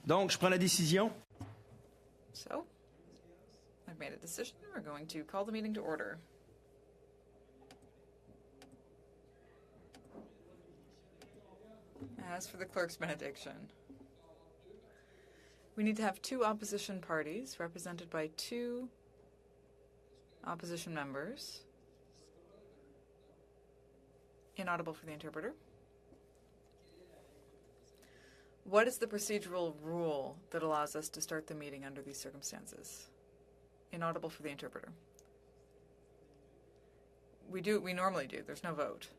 Donc, je prends la décision. So, I've made a decision. We're going to call the meeting to order. As for the clerk's benediction, we need to have two opposition parties represented by two opposition members. Inaudible for the interpreter. What is the procedural rule that allows us to start the meeting under these circumstances? Inaudible for the interpreter. We normally do. There's no vote.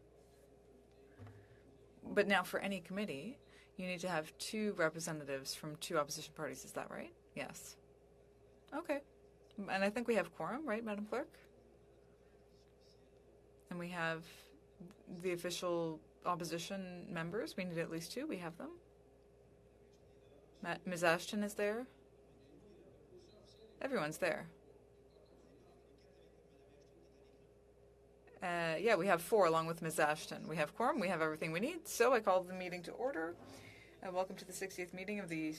But now for any committee, you need to have two representatives from two opposition parties. Is that right? Yes. Okay. And I think we have quorum, right, Madam Clerk? And we have the official opposition members. We need at least two. We have them. Ms. Ashton is there. Everyone's there. Yeah, we have four along with Ms. Ashton. We have quorum. We have everything we need. So I call the meeting to order. Welcome to the 60th meeting of the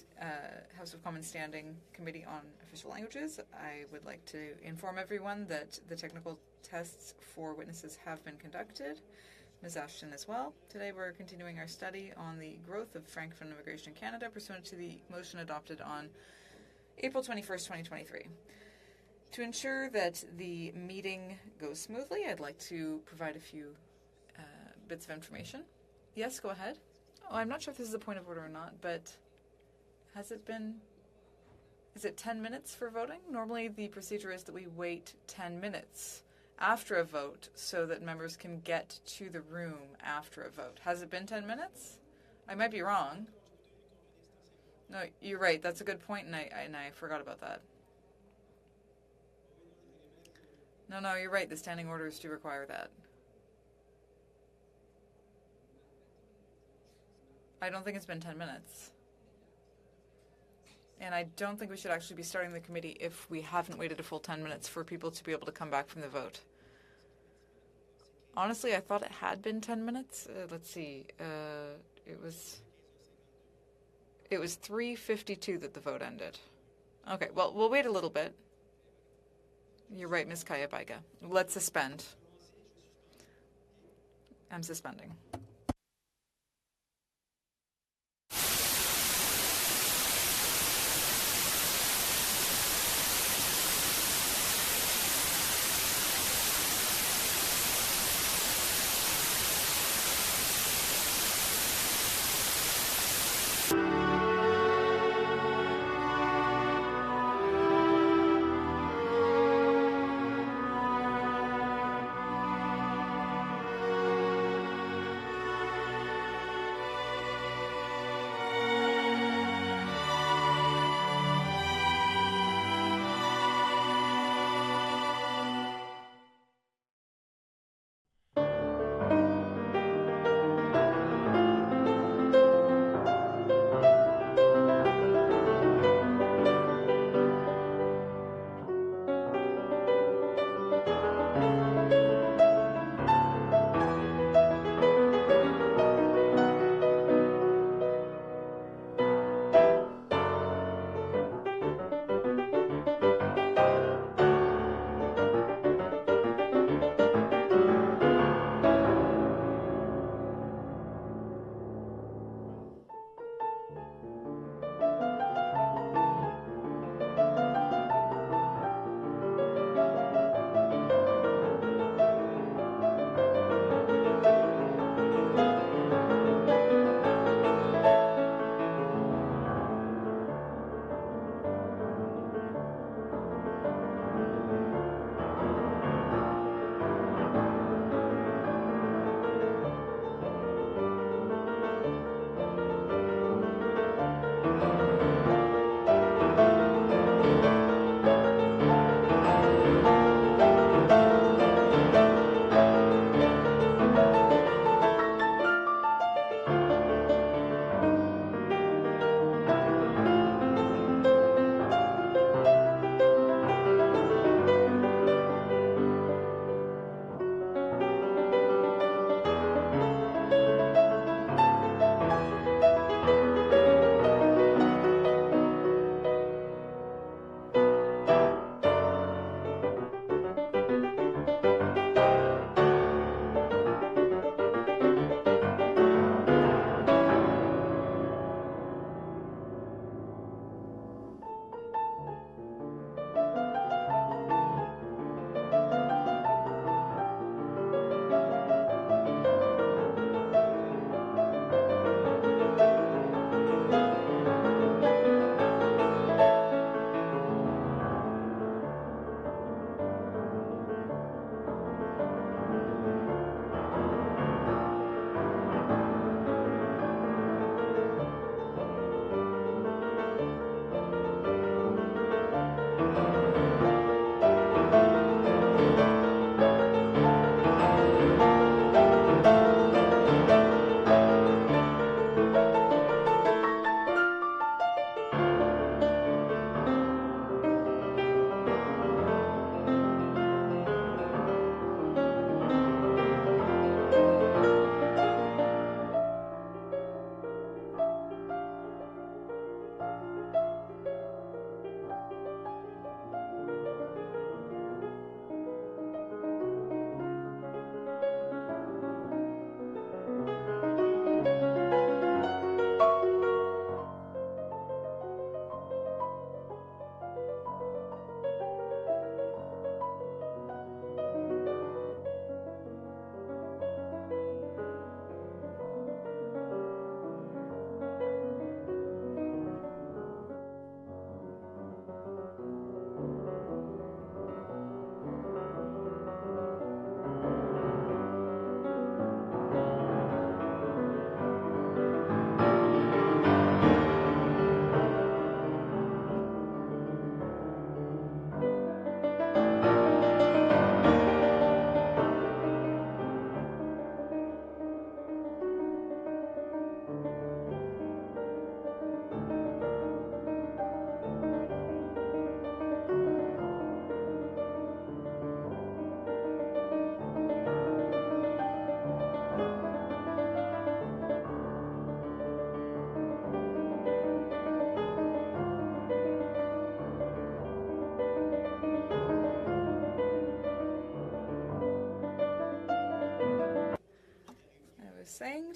House of Commons Standing Committee on Official Languages. I would like to inform everyone that the technical tests for witnesses have been conducted. Ms. Ashton as well. Today we're continuing our study on the growth of Francophone immigration in Canada pursuant to the motion adopted on April 21st, 2023. To ensure that the meeting goes smoothly, I'd like to provide a few bits of information. Yes, go ahead. Oh, I'm not sure if this is a point of order or not, but is it 10 minutes for voting? Normally the procedure is that we wait 10 minutes after a vote so that members can get to the room after a vote. Has it been 10 minutes? I might be wrong. No, you're right. That's a good point, and I forgot about that. No, you're right. The standing orders do require that. I don't think it's been 10 minutes. And I don't think we should actually be starting the committee if we haven't waited a full 10 minutes for people to be able to come back from the vote. Honestly, I thought it had been 10 minutes. Let's see. It was 3:52 that the vote ended. Okay, well, we'll wait a little bit. You're right, Ms. Kayabaiga. Let's suspend. I'm suspending.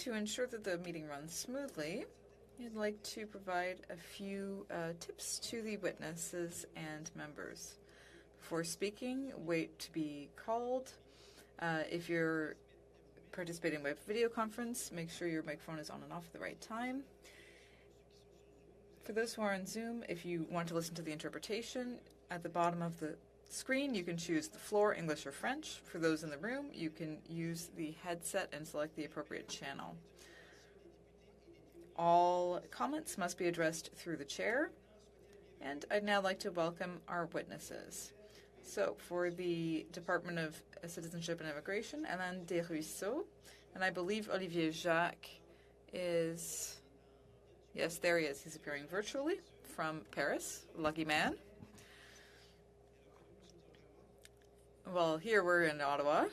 to ensure that the meeting runs smoothly, I'd like to provide a few tips to the witnesses and members. Before speaking, wait to be called. If you're participating by video conference, make sure your microphone is on and off at the right time. For those who are on Zoom, if you want to listen to the interpretation, at the bottom of the screen you can choose the floor, English or French. For those in the room, you can use the headset and select the appropriate channel. All comments must be addressed through the chair. And I'd now like to welcome our witnesses. So for the Department of Citizenship and Immigration, Alain Desruisseaux, and I believe Olivier Jacques is, yes, there he is. He's appearing virtually from Paris. Lucky man. Well, here we're in Ottawa.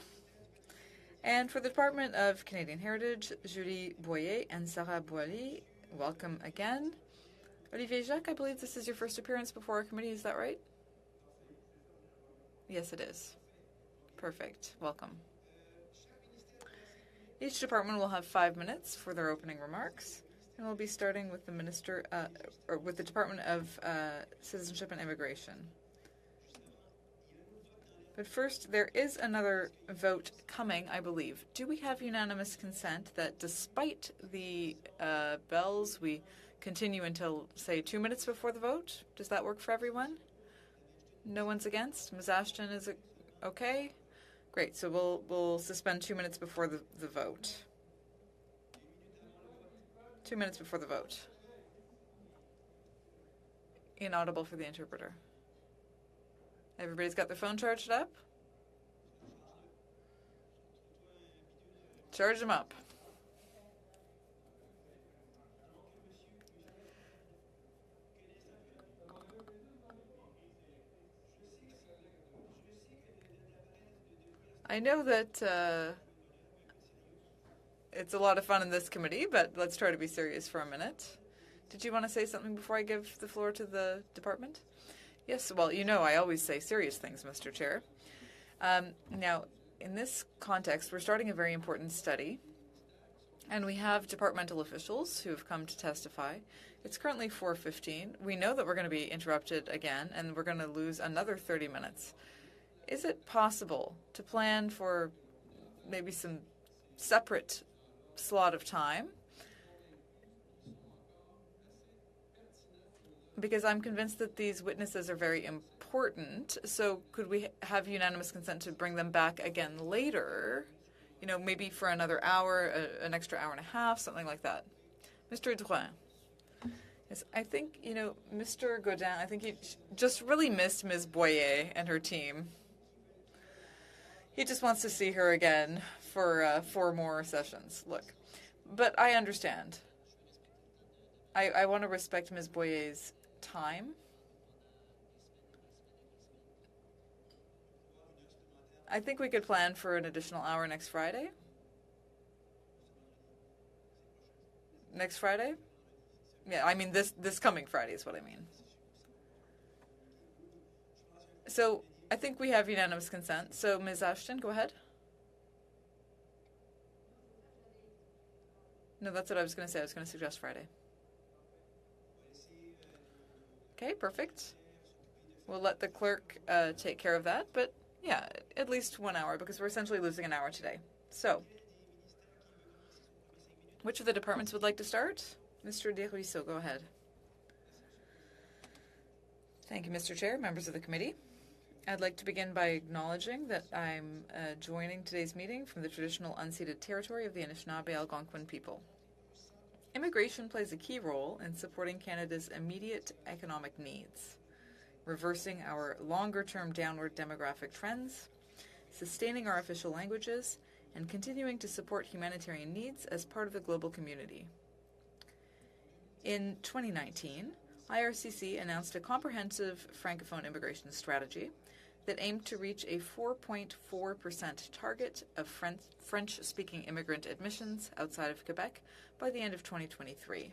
And for the Department of Canadian Heritage, Julie Boyer and Sarah Boilly, welcome again. Olivier Jacques, I believe this is your first appearance before our committee, is that right? Yes, it is. Perfect. Welcome. Each department will have 5 minutes for their opening remarks, and we'll be starting with the Minister, or with the Department of Citizenship and Immigration. But first, there is another vote coming, I believe. Do we have unanimous consent that despite the bells, we continue until, say, 2 minutes before the vote? Does that work for everyone? No one's against? Ms. Ashton, is it okay? Great, so we'll suspend 2 minutes before the vote. 2 minutes before the vote. Inaudible for the interpreter. Everybody's got their phone charged up? Charge them up. I know that it's a lot of fun in this committee, but let's try to be serious for a minute. Did you want to say something before I give the floor to the department? Yes, well, you know I always say serious things, Mr. Chair. Now, in this context, we're starting a very important study, and we have departmental officials who have come to testify. It's currently 4:15. We know that we're going to be interrupted again, and we're going to lose another 30 minutes. Is it possible to plan for maybe some separate slot of time? Because I'm convinced that these witnesses are very important, so could we have unanimous consent to bring them back again later? You know, maybe for another hour, an extra hour and a half, something like that. Mr. Drouin. Yes, I think, you know, Mr. Godin, I think he just really missed Ms. Boyer and her team. He just wants to see her again for 4 more sessions. Look, but I understand. I want to respect Ms. Boyer's time. I think we could plan for an additional hour next Friday. Next Friday? Yeah, I mean this coming Friday is what I mean. So I think we have unanimous consent. So Ms. Ashton, go ahead. No, that's what I was going to say. I was going to suggest Friday. Okay, perfect. We'll let the clerk take care of that, but yeah, at least 1 hour, because we're essentially losing an hour today. So, which of the departments would like to start? Mr. Desruisseaux, go ahead. Thank you, Mr. Chair, members of the committee. I'd like to begin by acknowledging that I'm joining today's meeting from the traditional unceded territory of the Anishinaabe Algonquin people. Immigration plays a key role in supporting Canada's immediate economic needs, reversing our longer-term downward demographic trends, sustaining our official languages, and continuing to support humanitarian needs as part of the global community. In 2019, IRCC announced a comprehensive Francophone immigration strategy that aimed to reach a 4.4% target of French-speaking immigrant admissions outside of Quebec by the end of 2023.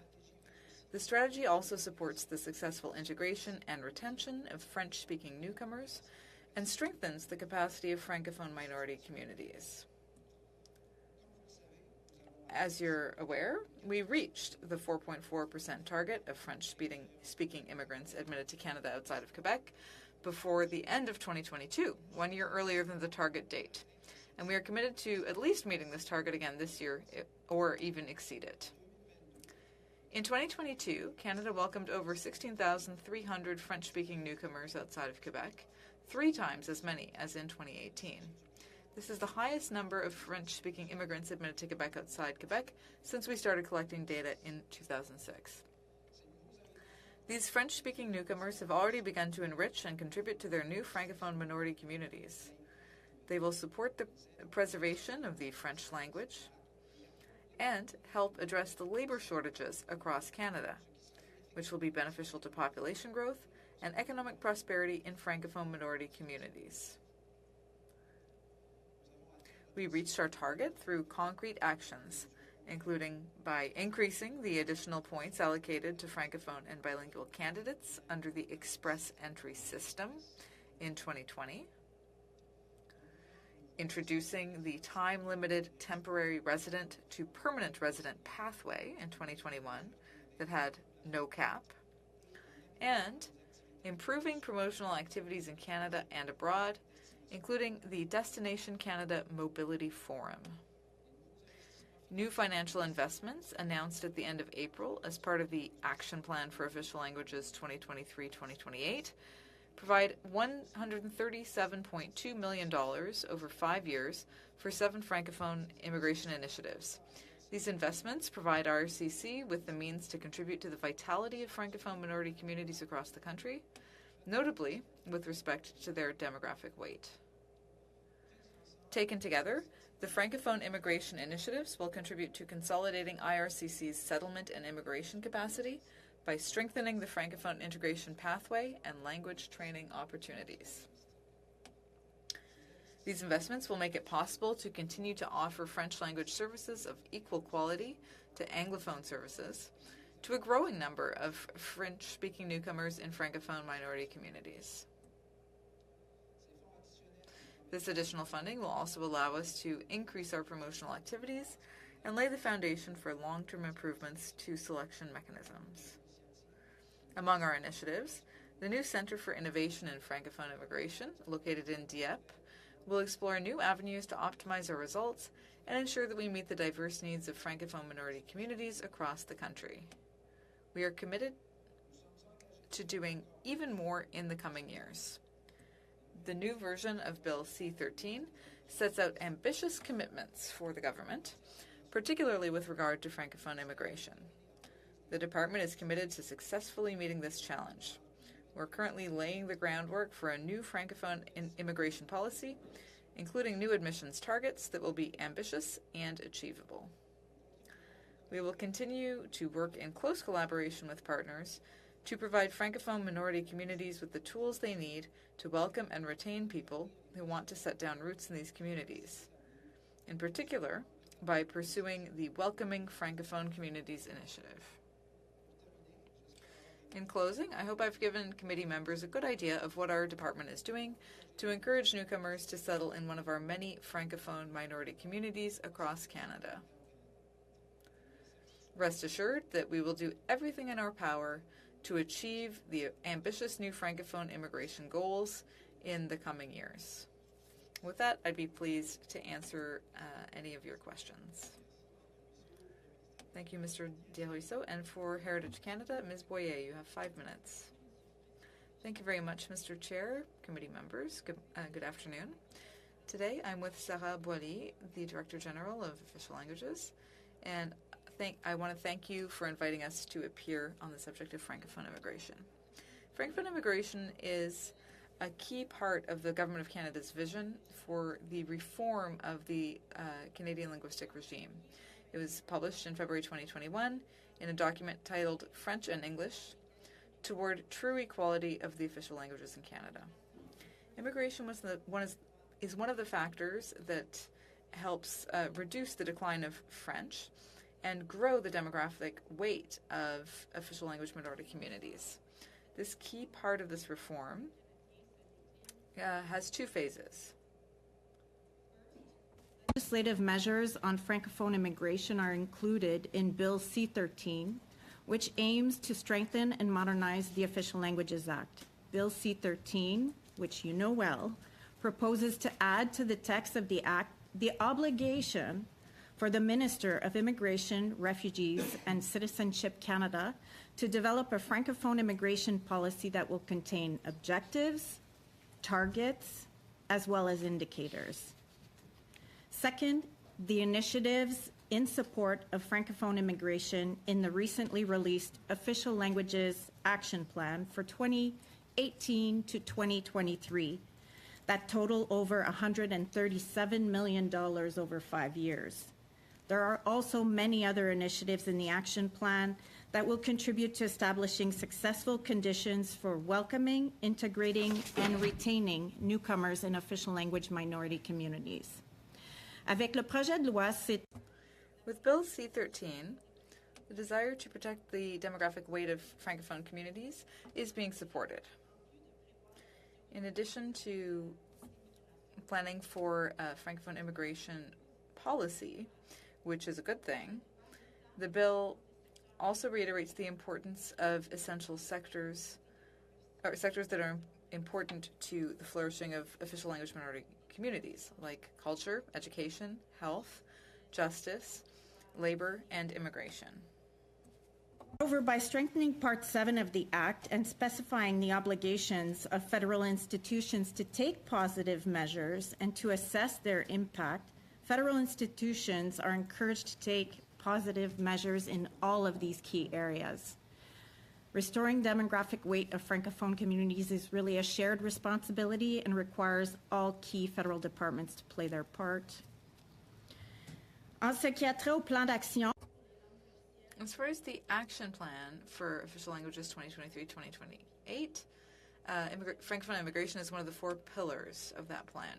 The strategy also supports the successful integration and retention of French-speaking newcomers and strengthens the capacity of Francophone minority communities. As you're aware, we reached the 4.4% target of French-speaking immigrants admitted to Canada outside of Quebec before the end of 2022, 1 year earlier than the target date. And we are committed to at least meeting this target again this year, or even exceed it. In 2022, Canada welcomed over 16,300 French-speaking newcomers outside of Quebec, 3 times as many as in 2018. This is the highest number of French-speaking immigrants admitted to Quebec outside Quebec since we started collecting data in 2006. These French-speaking newcomers have already begun to enrich and contribute to their new Francophone minority communities. They will support the preservation of the French language and help address the labor shortages across Canada, which will be beneficial to population growth and economic prosperity in Francophone minority communities. We reached our target through concrete actions, including by increasing the additional points allocated to Francophone and bilingual candidates under the Express Entry system in 2020, introducing the time-limited temporary resident to permanent resident pathway in 2021 that had no cap, and improving promotional activities in Canada and abroad, including the Destination Canada Mobility Forum. New financial investments announced at the end of April as part of the Action Plan for Official Languages 2023-2028 provide $137.2 million over 5 years for 7 Francophone immigration initiatives. These investments provide RCC with the means to contribute to the vitality of Francophone minority communities across the country, notably with respect to their demographic weight. Taken together, the Francophone immigration initiatives will contribute to consolidating IRCC's settlement and immigration capacity by strengthening the Francophone integration pathway and language training opportunities. These investments will make it possible to continue to offer French language services of equal quality to Anglophone services to a growing number of French-speaking newcomers in Francophone minority communities. This additional funding will also allow us to increase our promotional activities and lay the foundation for long-term improvements to selection mechanisms. Among our initiatives, the new Centre for Innovation in Francophone Immigration, located in Dieppe, will explore new avenues to optimize our results and ensure that we meet the diverse needs of Francophone minority communities across the country. We are committed to doing even more in the coming years. The new version of Bill C-13 sets out ambitious commitments for the government, particularly with regard to Francophone immigration. The department is committed to successfully meeting this challenge. We're currently laying the groundwork for a new Francophone immigration policy, including new admissions targets that will be ambitious and achievable. We will continue to work in close collaboration with partners to provide Francophone minority communities with the tools they need to welcome and retain people who want to set down roots in these communities, in particular by pursuing the Welcoming Francophone Communities Initiative. In closing, I hope I've given committee members a good idea of what our department is doing to encourage newcomers to settle in one of our many Francophone minority communities across Canada. Rest assured that we will do everything in our power to achieve the ambitious new Francophone immigration goals in the coming years. With that, I'd be pleased to answer any of your questions. Thank you, Mr. Desruisseaux. And for Heritage Canada, Ms. Boyer, you have 5 minutes. Thank you very much, Mr. Chair, committee members. Good afternoon. Today, I'm with Sarah Boilly, the Director General of Official Languages, and I want to thank you for inviting us to appear on the subject of Francophone immigration. Francophone immigration is a key part of the Government of Canada's vision for the reform of the Canadian linguistic regime. It was published in February 2021 in a document titled French and English Toward True Equality of the Official Languages in Canada. Immigration is one of the factors that helps reduce the decline of French and grow the demographic weight of official language minority communities. This key part of this reform has 2 phases. Legislative measures on Francophone immigration are included in Bill C-13, which aims to strengthen and modernize the Official Languages Act. Bill C-13, which you know well, proposes to add to the text of the Act the obligation for the Minister of Immigration, Refugees, and Citizenship Canada to develop a Francophone immigration policy that will contain objectives, targets, as well as indicators. Second, the initiatives in support of Francophone immigration in the recently released Official Languages Action Plan for 2018 to 2023 that total over $137 million over 5 years. There are also many other initiatives in the action plan that will contribute to establishing successful conditions for welcoming, integrating, and retaining newcomers in official language minority communities. Avec le projet de loi, With Bill C-13, the desire to protect the demographic weight of Francophone communities is being supported. In addition to planning for a Francophone immigration policy, which is a good thing, the bill also reiterates the importance of essential sectors, or sectors that are important to the flourishing of official language minority communities, like culture, education, health, justice, labor, and immigration. Moreover, by strengthening Part 7 of the Act and specifying the obligations of federal institutions to take positive measures and to assess their impact, federal institutions are encouraged to take positive measures in all of these key areas. Restoring demographic weight of Francophone communities is really a shared responsibility and requires all key federal departments to play their part. En ce qui a trait au plan d'action, as far as the action plan for official languages 2023-2028, Francophone immigration is one of the 4 pillars of that plan.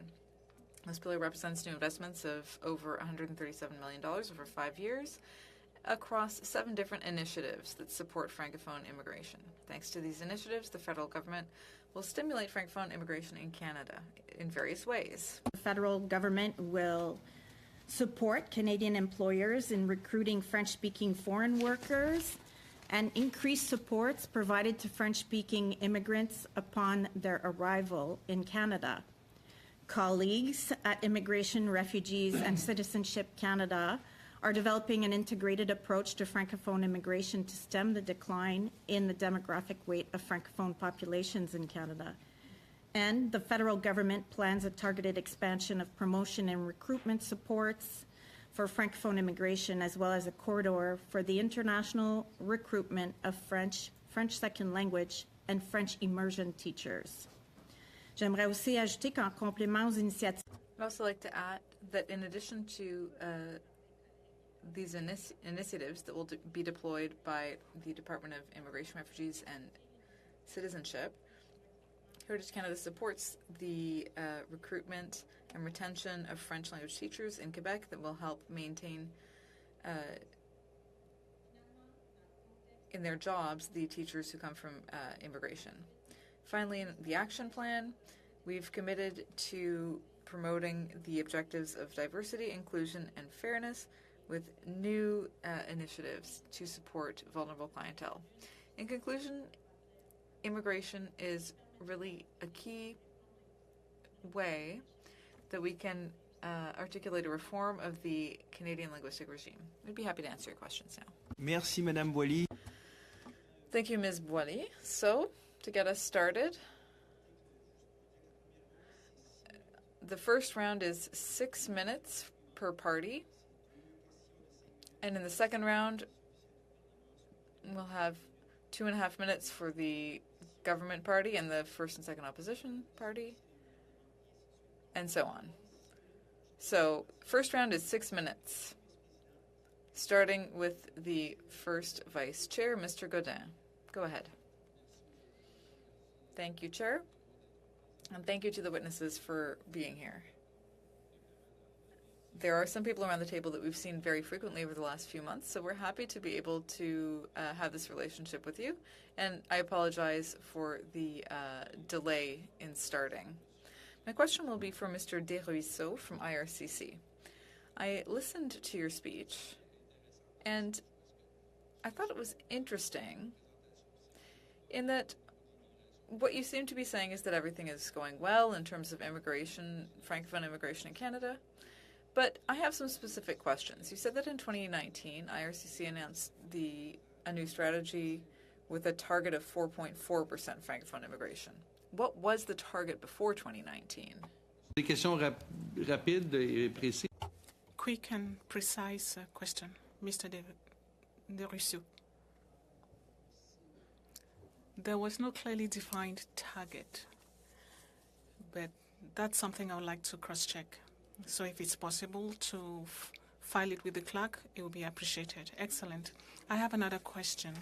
This pillar represents new investments of over $137 million over 5 years across 7 different initiatives that support Francophone immigration. Thanks to these initiatives, the federal government will stimulate Francophone immigration in Canada in various ways. The federal government will support Canadian employers in recruiting French-speaking foreign workers and increase supports provided to French-speaking immigrants upon their arrival in Canada. Colleagues at Immigration, Refugees, and Citizenship Canada are developing an integrated approach to Francophone immigration to stem the decline in the demographic weight of Francophone populations in Canada. And the federal government plans a targeted expansion of promotion and recruitment supports for Francophone immigration, as well as a corridor for the international recruitment of French second language, and French immersion teachers. J'aimerais aussi ajouter qu'en complément aux initiatives. I'd also like to add that in addition to these initiatives that will be deployed by the Department of Immigration, Refugees, and Citizenship, Heritage Canada supports the recruitment and retention of French language teachers in Quebec that will help maintain in their jobs the teachers who come from immigration. Finally, in the action plan, we've committed to promoting the objectives of diversity, inclusion, and fairness with new initiatives to support vulnerable clientele. In conclusion, immigration is really a key way that we can articulate a reform of the Canadian linguistic regime. We'd be happy to answer your questions now. Merci, Madame Boily. Thank you, Ms. Boily. So, to get us started, the first round is 6 minutes per party. And in the second round, we'll have 2.5 minutes for the government party and the first and second opposition party, and so on. So, first round is 6 minutes, starting with the first vice chair, Mr. Godin. Go ahead. Thank you, Chair, and thank you to the witnesses for being here. There are some people around the table that we've seen very frequently over the last few months, so we're happy to be able to have this relationship with you, and I apologize for the delay in starting. My question will be for Mr. Desruisseaux from IRCC. I listened to your speech, and I thought it was interesting in that what you seem to be saying is that everything is going well in terms of immigration, Francophone immigration in Canada. But I have some specific questions. You said that in 2019, IRCC announced a new strategy with a target of 4.4% Francophone immigration. What was the target before 2019? Des questions rapides et précises. Quick and precise question, Mr. De Russo. There was no clearly defined target, but that's something I would like to cross-check. So if it's possible to file it with the clerk, it will be appreciated. Excellent. I have another question.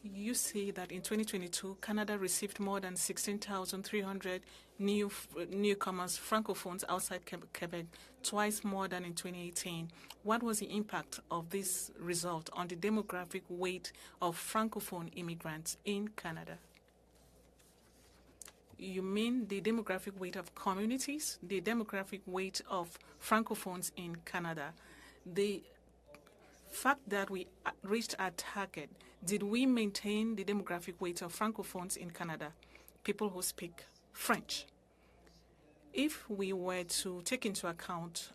You see that in 2022, Canada received more than 16,300 newcomers, francophones outside Quebec, twice more than in 2018. What was the impact of this result on the demographic weight of francophone immigrants in Canada? You mean the demographic weight of communities, the demographic weight of francophones in Canada? The fact that we reached our target, did we maintain the demographic weight of francophones in Canada, people who speak French? If we were to take into account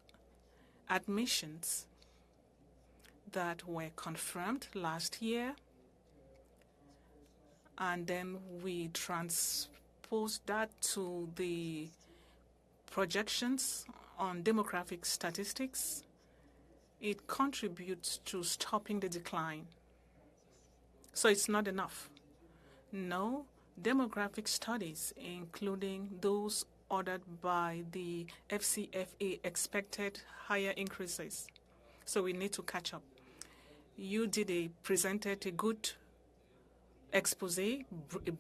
admissions that were confirmed last year, and then we transpose that to the projections on demographic statistics, it contributes to stopping the decline. So it's not enough. No, demographic studies, including those ordered by the FCFA, expected higher increases. So we need to catch up. You presented a good expose, a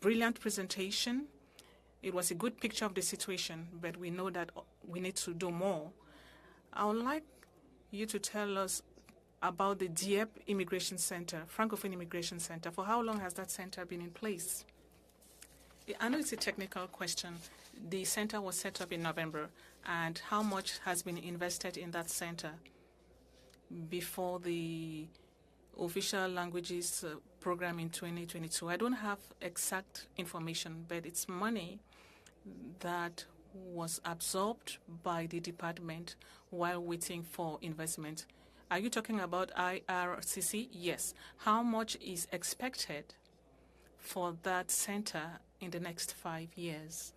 brilliant presentation. It was a good picture of the situation, but we know that we need to do more. I would like you to tell us about the Dieppe Immigration Center, Francophone Immigration Center. For how long has that center been in place? I know it's a technical question. The center was set up in November, and how much has been invested in that center before the official languages program in 2022? I don't have exact information, but it's money that was absorbed by the department while waiting for investment. Are you talking about IRCC? Yes. How much is expected for that center in the next 5 years?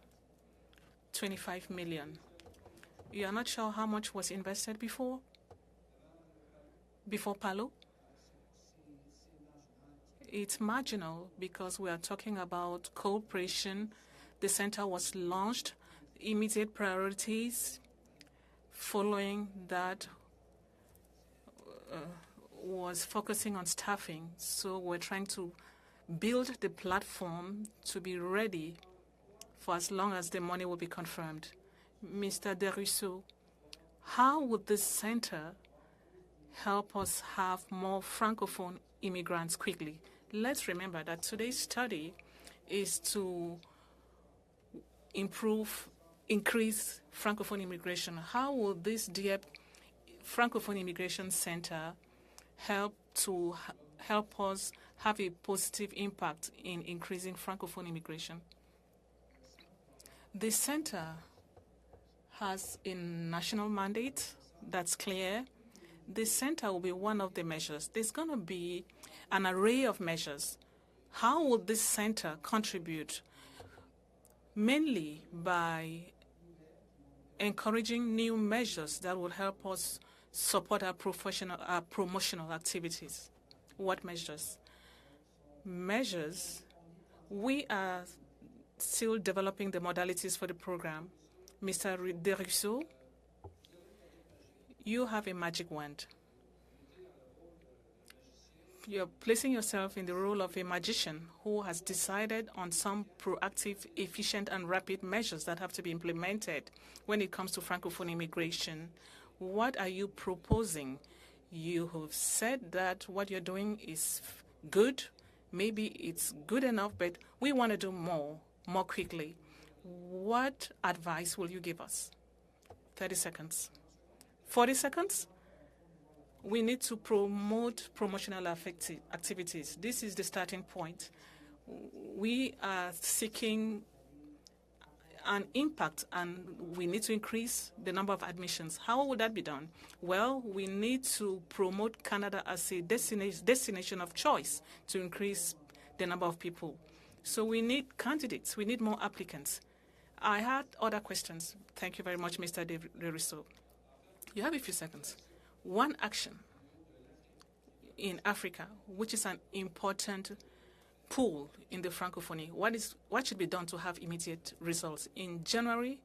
25 million. You are not sure how much was invested before Palo? It's marginal because we are talking about cooperation. The center was launched, immediate priorities. Following that was focusing on staffing. So we're trying to build the platform to be ready for as long as the money will be confirmed. Mr. De Russo, how would this center help us have more Francophone immigrants quickly? Let's remember that today's study is to increase Francophone immigration. How will this Dieppe Francophone Immigration Center help us have a positive impact in increasing Francophone immigration? The center has a national mandate that's clear. The center will be one of the measures. There's going to be an array of measures. How will this center contribute? Mainly by encouraging new measures that will help us support our promotional activities. What measures? We are still developing the modalities for the program. Mr. De Russo, you have a magic wand. You're placing yourself in the role of a magician who has decided on some proactive, efficient, and rapid measures that have to be implemented when it comes to Francophone immigration. What are you proposing? You have said that what you're doing is good. Maybe it's good enough, but we want to do more quickly. What advice will you give us? 30 seconds. 40 seconds? We need to promote promotional activities. This is the starting point. We are seeking an impact, and we need to increase the number of admissions. How would that be done? Well, we need to promote Canada as a destination of choice to increase the number of people. So we need candidates. We need more applicants. I had other questions. Thank you very much, Mr. De Rousseau. You have a few seconds. One action in Africa, which is an important pool in the Francophonie, what should be done to have immediate results? In January,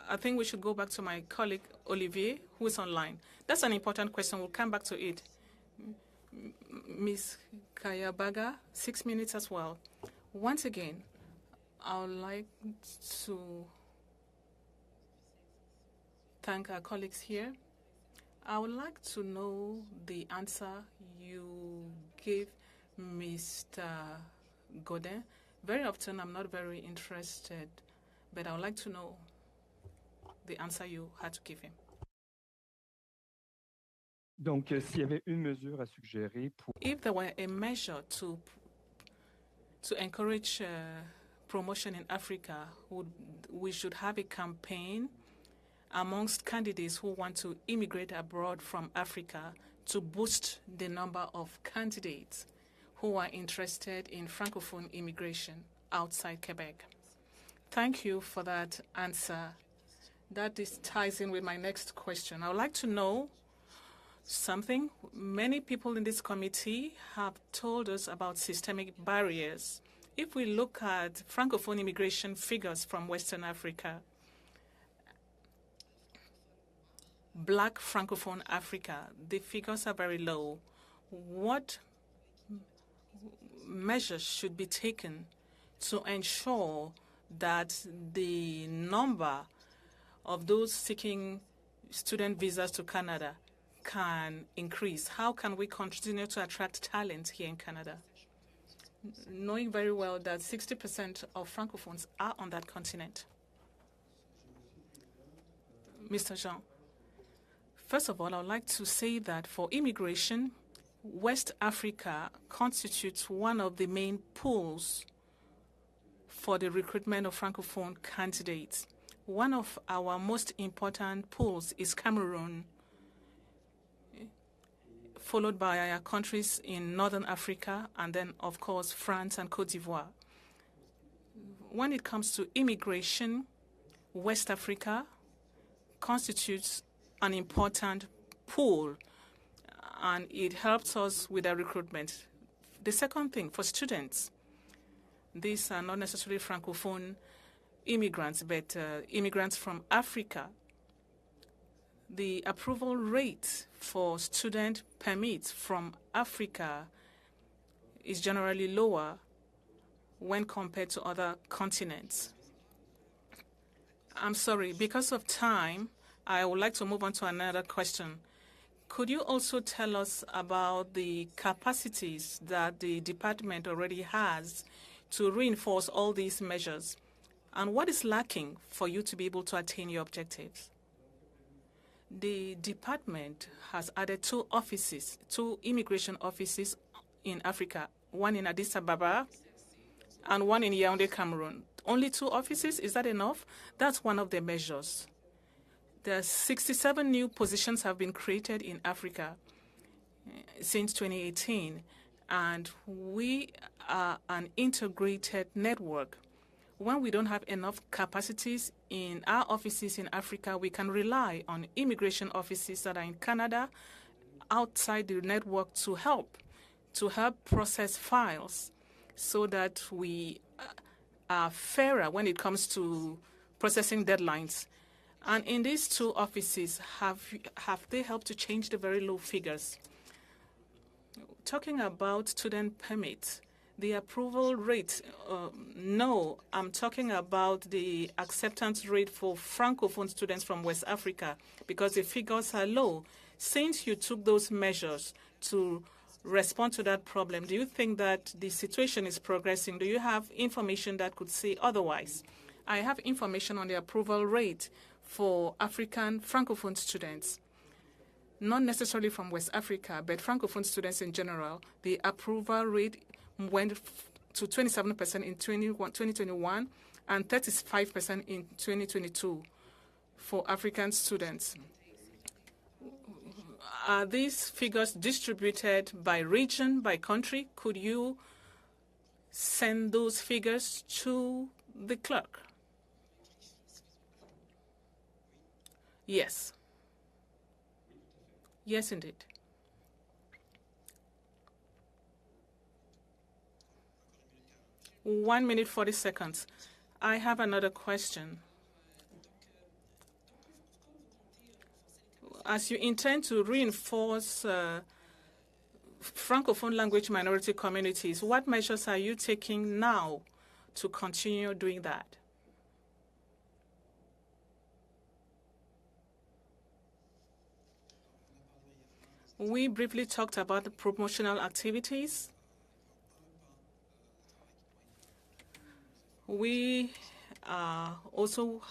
I think we should go back to my colleague Olivier, who is online. That's an important question. We'll come back to it. Ms. Kayabaga, 6 minutes as well. Once again, I would like to thank our colleagues here. I would like to know the answer you gave Mr. Godin. Very often, I'm not very interested, but I would like to know the answer you had to give him. Donc, s'il y avait une mesure à suggérer pour... If there were a measure to encourage promotion in Africa, we should have a campaign amongst candidates who want to immigrate abroad from Africa to boost the number of candidates who are interested in Francophone immigration outside Quebec. Thank you for that answer. That ties in with my next question. I would like to know something. Many people in this committee have told us about systemic barriers. If we look at Francophone immigration figures from Western Africa, Black Francophone Africa, the figures are very low. What measures should be taken to ensure that the number of those seeking student visas to Canada can increase? How can we continue to attract talent here in Canada? Knowing very well that 60% of Francophones are on that continent. Mr. Jean, first of all, I would like to say that for immigration, West Africa constitutes one of the main pools for the recruitment of Francophone candidates. One of our most important pools is Cameroon, followed by our countries in Northern Africa, and then, of course, France and Cote d'Ivoire. When it comes to immigration, West Africa constitutes an important pool, and it helps us with our recruitment. The second thing, for students, these are not necessarily Francophone immigrants, but immigrants from Africa. The approval rate for student permits from Africa is generally lower when compared to other continents. I'm sorry, because of time, I would like to move on to another question. Could you also tell us about the capacities that the department already has to reinforce all these measures? And what is lacking for you to be able to attain your objectives? The department has added 2 offices, 2 immigration offices in Africa, one in Addis Ababa and one in Yaoundé, Cameroon. Only 2 offices, is that enough? That's one of the measures. There are 67 new positions have been created in Africa since 2018, and we are an integrated network. When we don't have enough capacities in our offices in Africa, we can rely on immigration offices that are in Canada outside the network to help process files so that we are fairer when it comes to processing deadlines. And in these 2 offices, have they helped to change the very low figures? Talking about student permits, the approval rate, no, I'm talking about the acceptance rate for Francophone students from West Africa because the figures are low. Since you took those measures to respond to that problem, do you think that the situation is progressing? Do you have information that could say otherwise? I have information on the approval rate for African Francophone students, not necessarily from West Africa, but Francophone students in general. The approval rate went to 27% in 2021 and 35% in 2022 for African students. Are these figures distributed by region, by country? Could you send those figures to the clerk? Yes. Yes, indeed. One minute, 40 seconds. I have another question. As you intend to reinforce Francophone language minority communities, what measures are you taking now to continue doing that? We briefly talked about the promotional activities. We also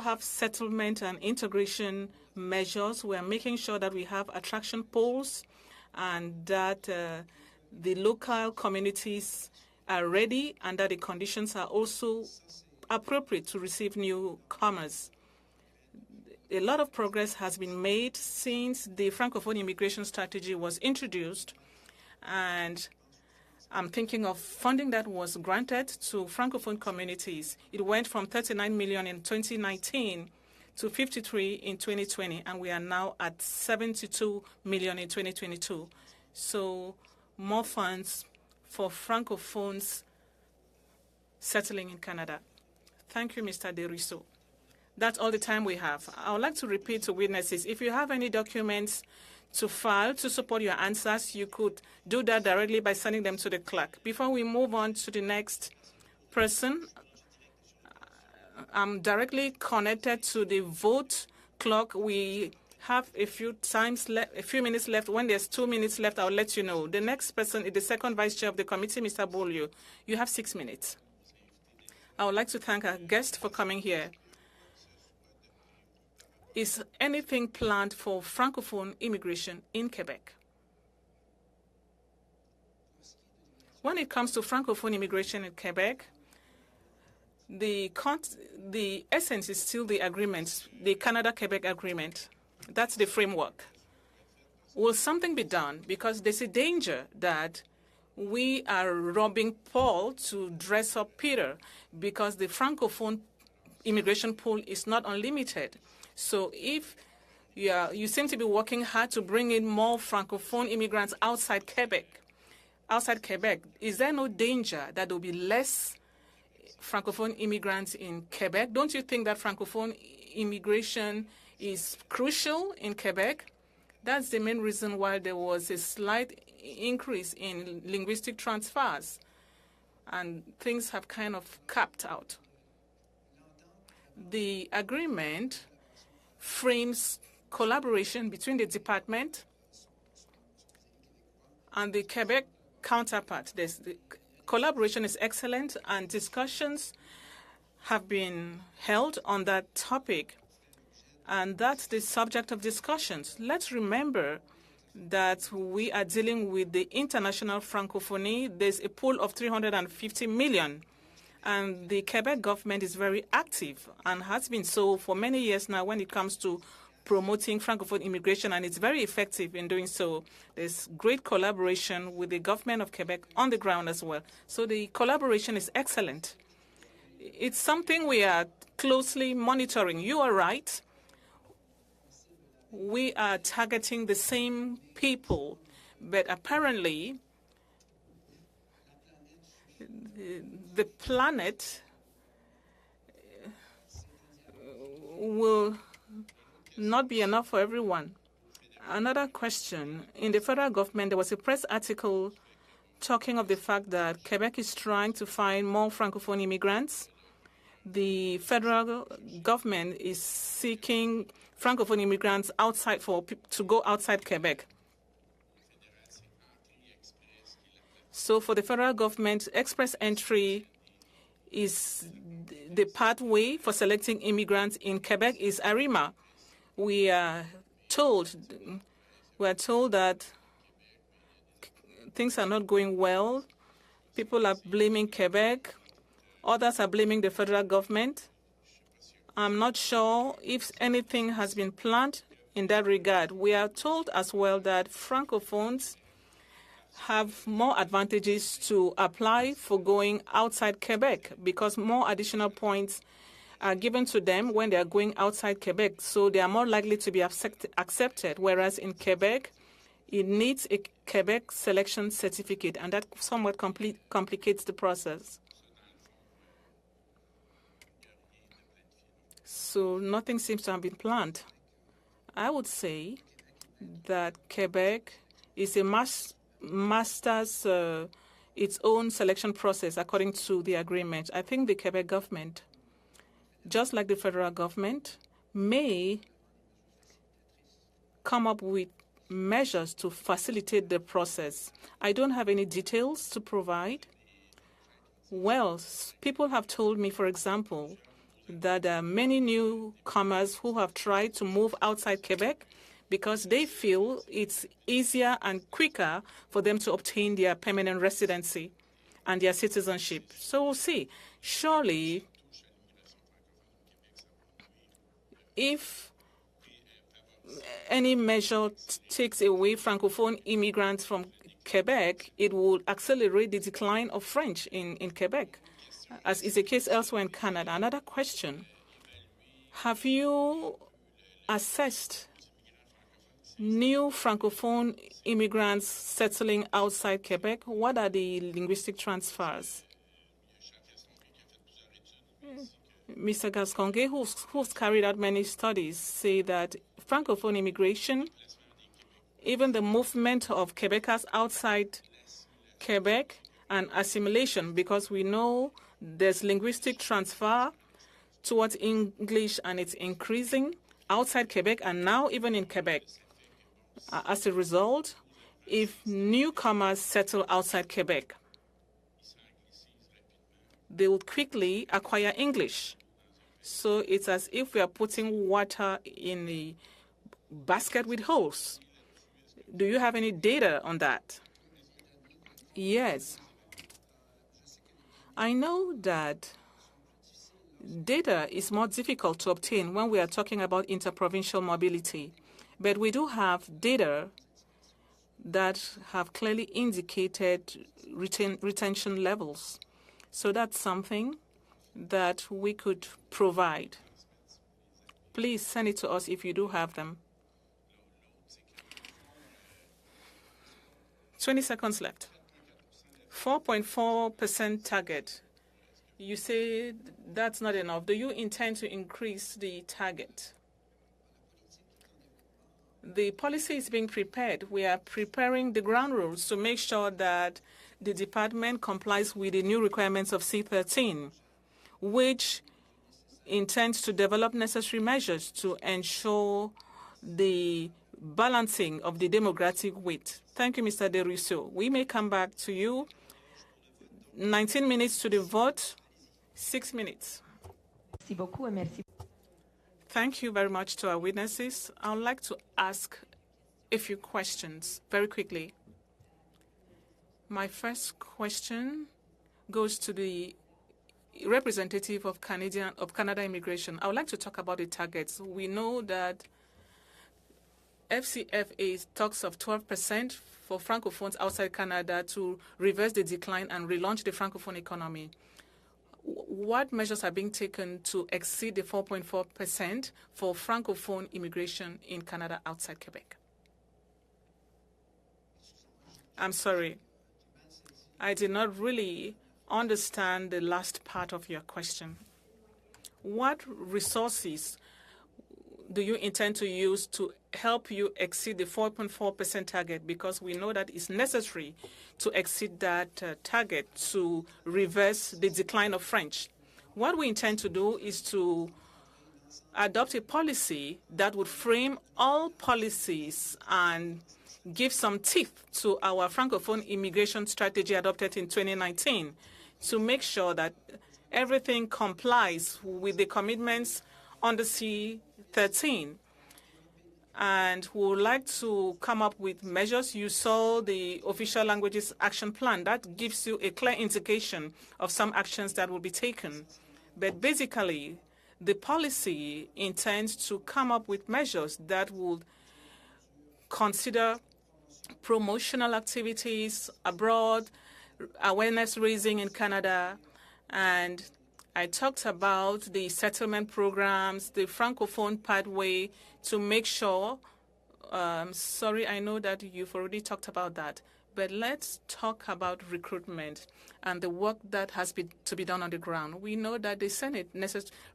have settlement and integration measures. We are making sure that we have attraction poles and that the local communities are ready and that the conditions are also appropriate to receive newcomers. A lot of progress has been made since the Francophone immigration strategy was introduced, and I'm thinking of funding that was granted to Francophone communities. It went from 39 million in 2019 to 53 in 2020, and we are now at 72 million in 2022. So more funds for Francophones settling in Canada. Thank you, Mr. Deriso. That's all the time we have. I would like to repeat to witnesses, if you have any documents to file to support your answers, you could do that directly by sending them to the clerk. Before we move on to the next person, I'm directly connected to the vote clock. We have a few minutes left. When there's 2 minutes left, I'll let you know. The next person is the second vice chair of the committee, Mr. Bolio. You have 6 minutes. I would like to thank our guest for coming here. Is anything planned for Francophone immigration in Quebec? When it comes to Francophone immigration in Quebec, the essence is still the agreement, the Canada-Quebec agreement. That's the framework. Will something be done? Because there's a danger that we are robbing Paul to dress up Peter, because the Francophone immigration pool is not unlimited. So if you seem to be working hard to bring in more Francophone immigrants outside Quebec, is there no danger that there will be less Francophone immigrants in Quebec? Don't you think that Francophone immigration is crucial in Quebec? That's the main reason why there was a slight increase in linguistic transfers, and things have kind of capped out. The agreement frames collaboration between the department and the Quebec counterpart. The collaboration is excellent, and discussions have been held on that topic, and that's the subject of discussions. Let's remember that we are dealing with the international francophonie. There's a pool of 350 million. And the Quebec government is very active and has been so for many years now when it comes to promoting Francophone immigration, and it's very effective in doing so. There's great collaboration with the government of Quebec on the ground as well. So the collaboration is excellent. It's something we are closely monitoring. You are right. We are targeting the same people, but apparently the planet will not be enough for everyone. Another question. In the federal government, there was a press article talking of the fact that Quebec is trying to find more Francophone immigrants. The federal government is seeking Francophone immigrants to go outside Quebec. So for the federal government, express entry is the pathway for selecting immigrants in Quebec is ARIMA. We are told that things are not going well. People are blaming Quebec. Others are blaming the federal government. I'm not sure if anything has been planned in that regard. We are told as well that Francophones have more advantages to apply for going outside Quebec because more additional points are given to them when they are going outside Quebec. So they are more likely to be accepted, whereas in Quebec, it needs a Quebec selection certificate, and that somewhat complicates the process. So nothing seems to have been planned. I would say that Quebec is a masters its own selection process according to the agreement. I think the Quebec government, just like the federal government, may come up with measures to facilitate the process. I don't have any details to provide. Well, people have told me, for example, that there are many newcomers who have tried to move outside Quebec because they feel it's easier and quicker for them to obtain their permanent residency and their citizenship. So we'll see. Surely, if any measure takes away Francophone immigrants from Quebec, it will accelerate the decline of French in Quebec, as is the case elsewhere in Canada. Another question. Have you assessed new Francophone immigrants settling outside Quebec? What are the linguistic transfers? Mr. Gascongue, who's carried out many studies, say that Francophone immigration, even the movement of Quebecers outside Quebec and assimilation, because we know there's linguistic transfer towards English and it's increasing outside Quebec and now even in Quebec. As a result, if newcomers settle outside Quebec, they will quickly acquire English. So it's as if we are putting water in a basket with holes. Do you have any data on that? Yes. I know that data is more difficult to obtain when we are talking about interprovincial mobility, but we do have data that have clearly indicated retention levels. So that's something that we could provide. Please send it to us if you do have them. 20 seconds left. 4.4% target. You say that's not enough. Do you intend to increase the target? The policy is being prepared. We are preparing the ground rules to make sure that the department complies with the new requirements of C13, which intends to develop necessary measures to ensure the balancing of the demographic weight. Thank you, Mr. Desruisseaux. We may come back to you. 19 minutes to the vote, 6 minutes. Thank you very much to our witnesses. I would like to ask a few questions very quickly. My first question goes to the representative of Canada Immigration. I would like to talk about the targets. We know that FCFA talks of 12% for Francophones outside Canada to reverse the decline and relaunch the Francophone economy. What measures are being taken to exceed the 4.4% for Francophone immigration in Canada outside Quebec? I'm sorry. I did not really understand the last part of your question. What resources do you intend to use to help you exceed the 4.4% target? Because we know that it's necessary to exceed that target to reverse the decline of French. What we intend to do is to adopt a policy that would frame all policies and give some teeth to our Francophone immigration strategy adopted in 2019 to make sure that everything complies with the commitments under C13. And we would like to come up with measures. You saw the Official Languages Action Plan. That gives you a clear indication of some actions that will be taken. But basically, the policy intends to come up with measures that would consider promotional activities abroad, awareness raising in Canada, and I talked about the settlement programs, the Francophone pathway to make sure, sorry, I know that you've already talked about that, but let's talk about recruitment and the work that has to be done on the ground. We know that the Senate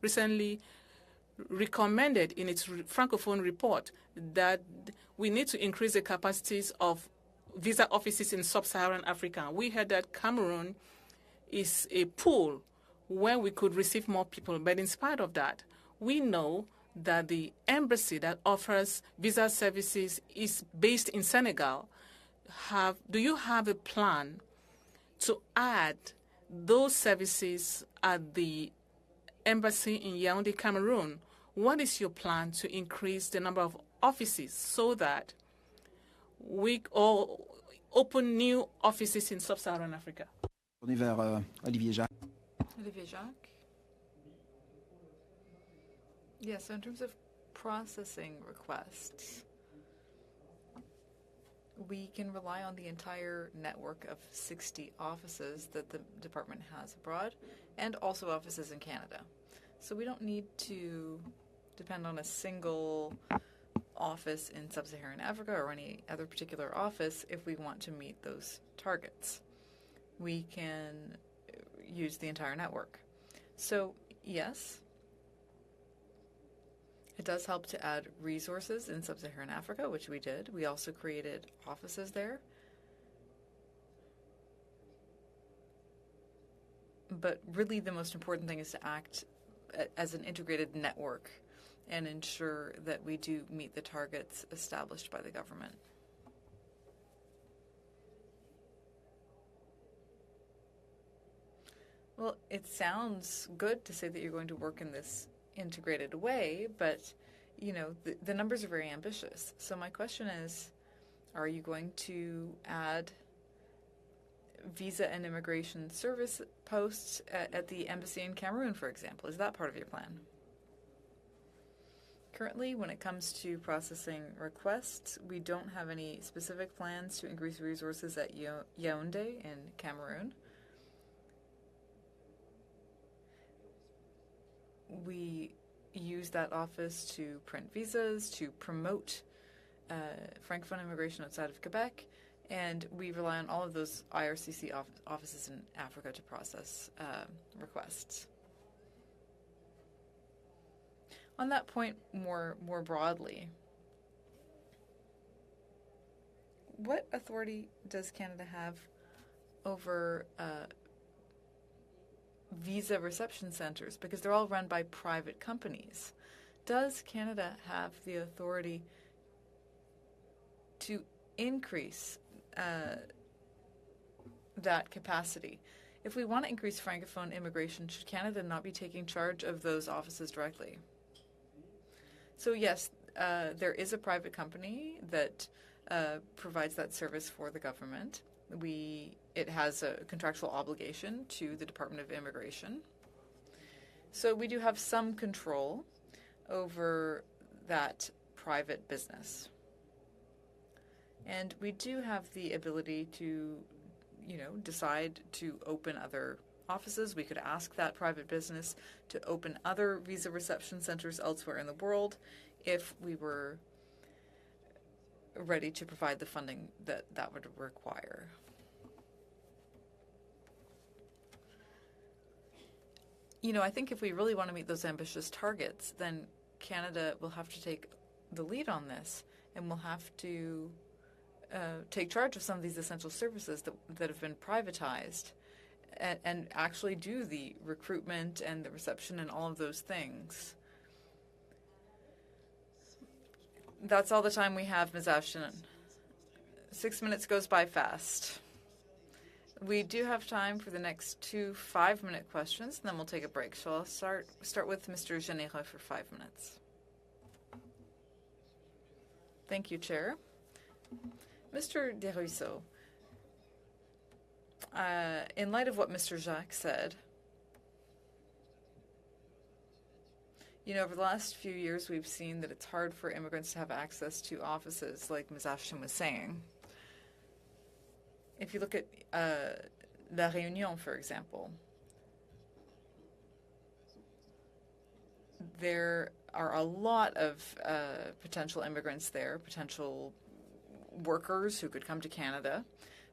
recently recommended in its Francophone report that we need to increase the capacities of visa offices in sub-Saharan Africa. We heard that Cameroon is a pool where we could receive more people. But in spite of that, we know that the embassy that offers visa services is based in Senegal. Do you have a plan to add those services at the embassy in Yaoundé, Cameroon? What is your plan to increase the number of offices so that we all open new offices in sub-Saharan Africa? Olivier Jacques? Yes, so in terms of processing requests, we can rely on the entire network of 60 offices that the department has abroad and also offices in Canada. So we don't need to depend on a single office in sub-Saharan Africa or any other particular office if we want to meet those targets. We can use the entire network. So, yes, it does help to add resources in sub-Saharan Africa, which we did. We also created offices there. But really the most important thing is to act as an integrated network and ensure that we do meet the targets established by the government. Well, it sounds good to say that you're going to work in this integrated way, but, you know, the numbers are very ambitious. So my question is, are you going to add visa and immigration service posts at the embassy in Cameroon, for example? Is that part of your plan? Currently, when it comes to processing requests, we don't have any specific plans to increase resources at Yaoundé in Cameroon. We use that office to print visas, to promote Francophone immigration outside of Quebec, and we rely on all of those IRCC offices in Africa to process requests. On that point, more broadly, what authority does Canada have over visa reception centers? Because they're all run by private companies. Does Canada have the authority to increase that capacity? If we want to increase Francophone immigration, should Canada not be taking charge of those offices directly? So yes, there is a private company that provides that service for the government. It has a contractual obligation to the Department of Immigration. So we do have some control over that private business. And we do have the ability to, decide to open other offices. We could ask that private business to open other visa reception centers elsewhere in the world if we were ready to provide the funding that would require. I think if we really want to meet those ambitious targets, then Canada will have to take the lead on this, and will have to take charge of some of these essential services that have been privatized, and actually do the recruitment and the reception and all of those things. That's all the time we have, Ms. Ashton. 6 minutes goes by fast. We do have time for the next 2 5-minute questions, and then we'll take a break. So I'll start with Mr. Généreux for 5 minutes. Thank you, Chair. Mr. Desruisseaux, in light of what Mr. Jacques said, over the last few years, we've seen that it's hard for immigrants to have access to offices, like Ms. Ashton was saying. If you look at La Réunion, for example, there are a lot of potential immigrants there, potential workers who could come to Canada.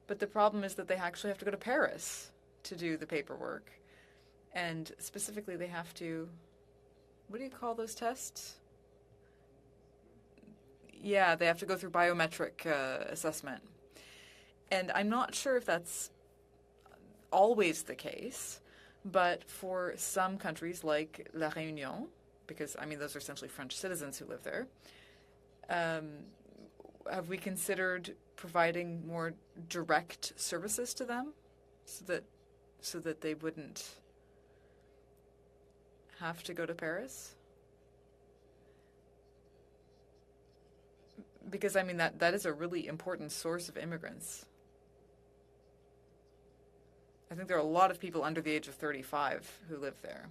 But the problem is that they actually have to go to Paris to do the paperwork. And specifically, they have to, what do you call those tests? Yeah, they have to go through biometric assessment. And I'm not sure if that's always the case, but for some countries like La Réunion, because, those are essentially French citizens who live there, have we considered providing more direct services to them so that they wouldn't have to go to Paris? Because, that is a really important source of immigrants. I think there are a lot of people under the age of 35 who live there.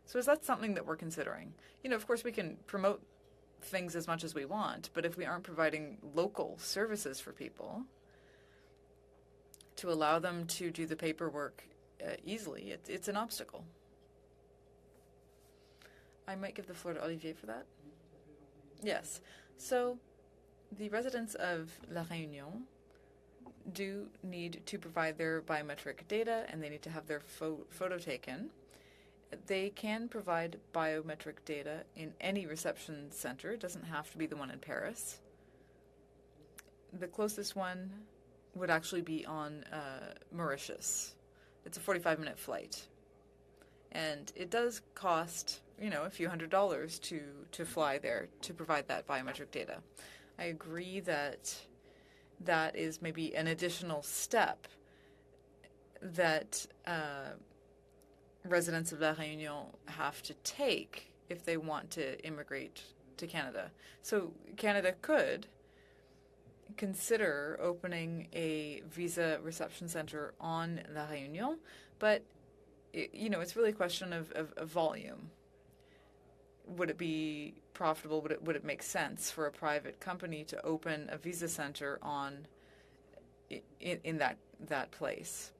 So is that something that we're considering? Of course, we can promote things as much as we want, but if we aren't providing local services for people to allow them to do the paperwork easily, it's an obstacle. I might give the floor to Olivier for that. Yes. So the residents of La Réunion do need to provide their biometric data, and they need to have their photo taken. They can provide biometric data in any reception center. It doesn't have to be the one in Paris. The closest one would actually be on Mauritius. It's a 45-minute flight. And it does cost, a few $100s to fly there to provide that biometric data. I agree that that is maybe an additional step that residents of La Réunion have to take if they want to immigrate to Canada. So Canada could consider opening a visa reception center on La Réunion, but it's really a question of volume. Would it be profitable? Would it make sense for a private company to open a visa center in that place?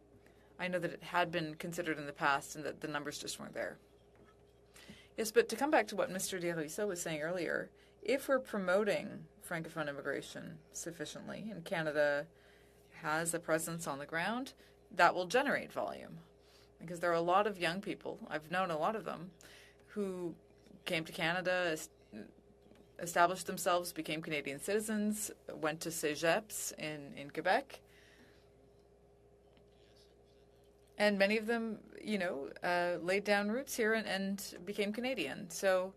I know that it had been considered in the past and that the numbers just weren't there. Yes, but to come back to what Mr. Desruisseaux was saying earlier, if we're promoting Francophone immigration sufficiently and Canada has a presence on the ground, that will generate volume. Because there are a lot of young people, I've known a lot of them, who came to Canada, established themselves, became Canadian citizens, went to cégeps in Quebec. And many of them, laid down roots here and became Canadian. So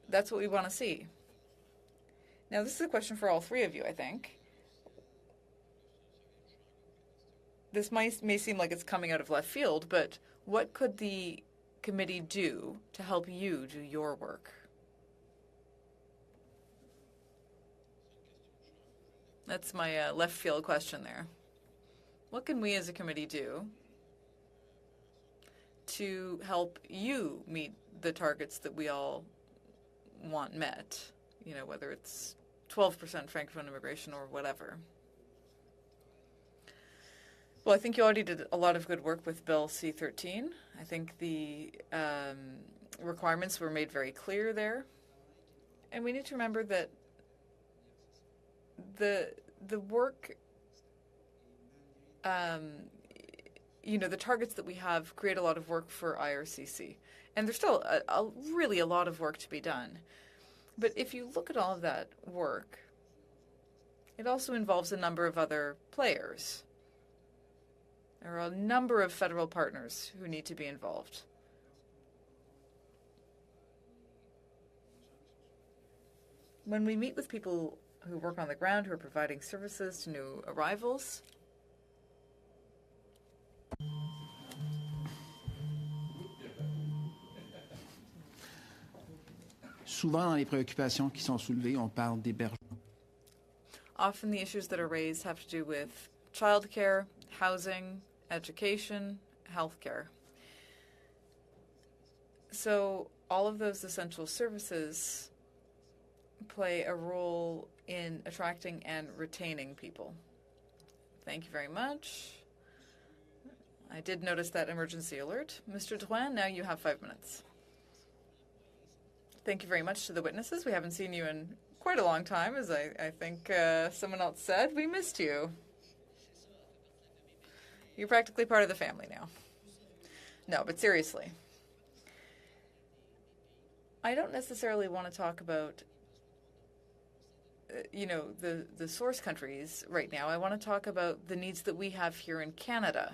that's what we want to see. Now, this is a question for all three of you, I think. This may seem like it's coming out of left field, but what could the committee do to help you do your work? That's my left field question there. What can we as a committee do to help you meet the targets that we all want met? Whether it's 12% Francophone immigration or whatever. Well, I think you already did a lot of good work with Bill C-13. I think the requirements were made very clear there. And we need to remember that the work, the targets that we have create a lot of work for IRCC. And there's still really a lot of work to be done. But if you look at all of that work, it also involves a number of other players. There are a number of federal partners who need to be involved. When we meet with people who work on the ground, who are providing services to new arrivals, souvent dans les préoccupations qui sont soulevées, on parle d'hébergement. Often the issues that are raised have to do with childcare, housing, education, healthcare. So all of those essential services play a role in attracting and retaining people. Thank you very much. I did notice that emergency alert. Mr. Drouin, now you have 5 minutes. Thank you very much to the witnesses. We haven't seen you in quite a long time, as I think someone else said. We missed you. You're practically part of the family now. No, but seriously. I don't necessarily want to talk about, the source countries right now. I want to talk about the needs that we have here in Canada.